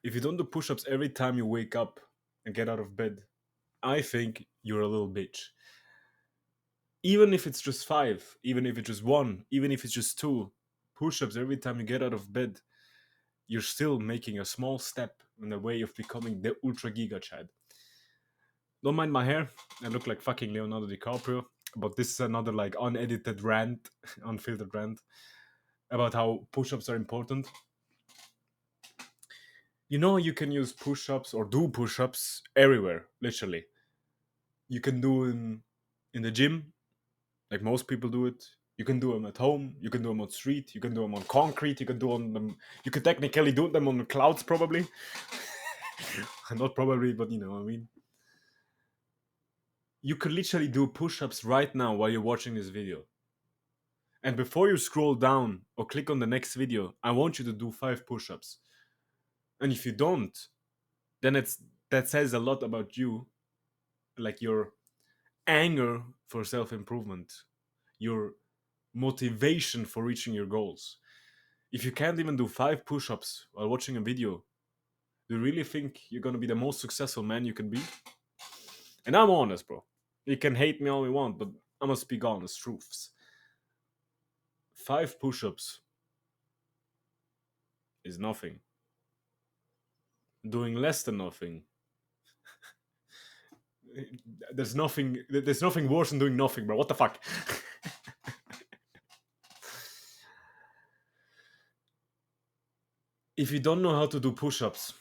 If you don't do push-ups every time you wake up and get out of bed, I think you're a little bitch. Even if it's just 5, even if it's just 1, even if it's just 2 push-ups every time you get out of bed, you're still making a small step in the way of becoming the ultra giga chad. Don't mind my hair, I look like fucking Leonardo DiCaprio, but this is another like unedited rant, unfiltered rant about how push-ups are important. You know, you can use push-ups or do push-ups everywhere, literally. You can do them in the gym, like most people do it. You can do them at home. You can do them on street. You can do them on concrete. You can do on them. You could technically do them on the clouds, probably. Not probably, but you know what I mean. You could literally do push-ups right now while you're watching this video. And before you scroll down or click on the next video, I want you to do 5 push-ups. And if you don't, then that says a lot about you, like your anger for self-improvement, your motivation for reaching your goals. If you can't even do 5 push-ups while watching a video, do you really think you're gonna be the most successful man you can be? And I'm honest, bro. You can hate me all you want, but I must speak honest truths. 5 push-ups is nothing. Doing less than nothing. There's nothing worse than doing nothing, bro. What the fuck? If you don't know how to do push-ups,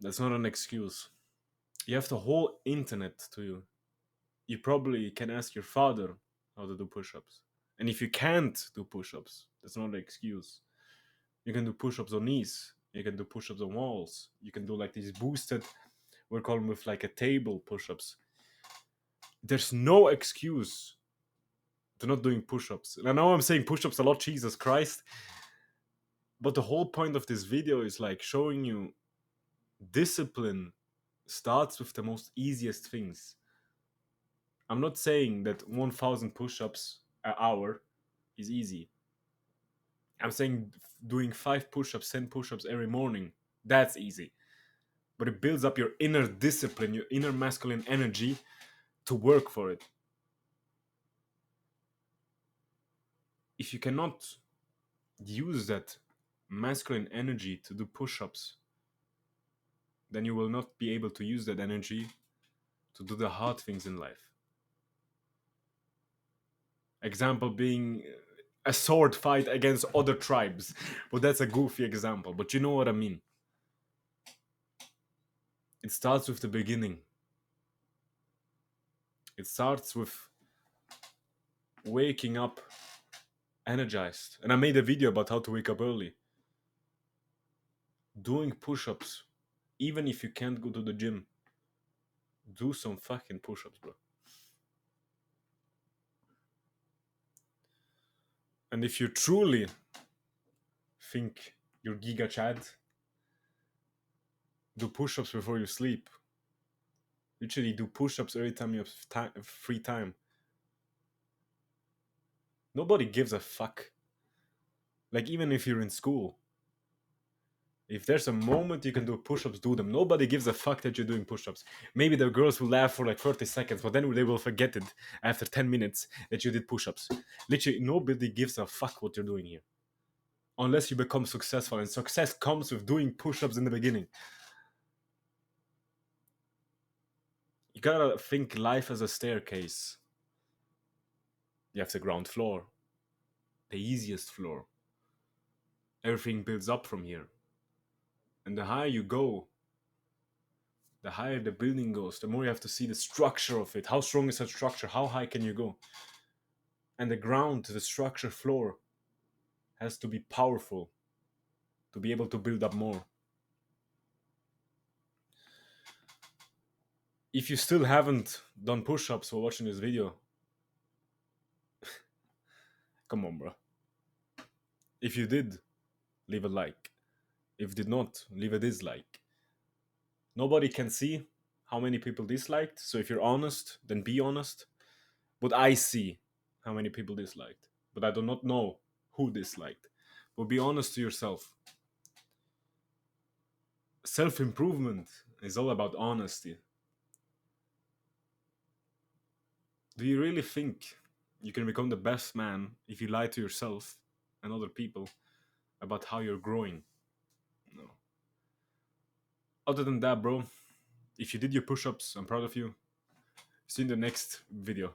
that's not an excuse. You have the whole internet to you. You probably can ask your father how to do push-ups. And if you can't do push-ups, that's not an excuse. You can do push-ups on knees. You can do push-ups on walls. You can do like these boosted, we're calling with like a table push-ups. There's no excuse to not doing push-ups. And I know I'm saying push-ups a lot, Jesus Christ. But the whole point of this video is like showing you discipline starts with the most easiest things. I'm not saying that 1,000 push-ups an hour is easy. I'm saying doing 5 push-ups, 10 push-ups every morning, that's easy. But it builds up your inner discipline, your inner masculine energy to work for it. If you cannot use that masculine energy to do push-ups, then you will not be able to use that energy to do the hard things in life. Example being a sword fight against other tribes. But that's a goofy example, but you know what I mean. It starts with the beginning. It starts with waking up energized. And I made a video about how to wake up early. Doing push-ups, even if you can't go to the gym, do some fucking push-ups, bro. And if you truly think you're Giga Chad, do push-ups before you sleep. Literally do push-ups every time you have free time. Nobody gives a fuck. Like, even if you're in school, if there's a moment you can do push-ups, do them. Nobody gives a fuck that you're doing push-ups. Maybe the girls will laugh for like 30 seconds, but then they will forget it after 10 minutes that you did push-ups. Literally, nobody gives a fuck what you're doing here. Unless you become successful, and success comes with doing push-ups in the beginning. You gotta think life as a staircase. You have the ground floor, the easiest floor. Everything builds up from here. And the higher you go, the higher the building goes, the more you have to see the structure of it. How strong is that structure? How high can you go? And the ground, the structure floor, has to be powerful to be able to build up more. If you still haven't done push-ups while watching this video, come on, bro. If you did, leave a like. If did not, leave a dislike. Nobody can see how many people disliked, so if you're honest, then be honest. But I see how many people disliked. But I do not know who disliked. But be honest to yourself. Self-improvement is all about honesty. Do you really think you can become the best man if you lie to yourself and other people about how you're growing? No. Other than that, bro, if you did your push-ups, I'm proud of you. See you in the next video.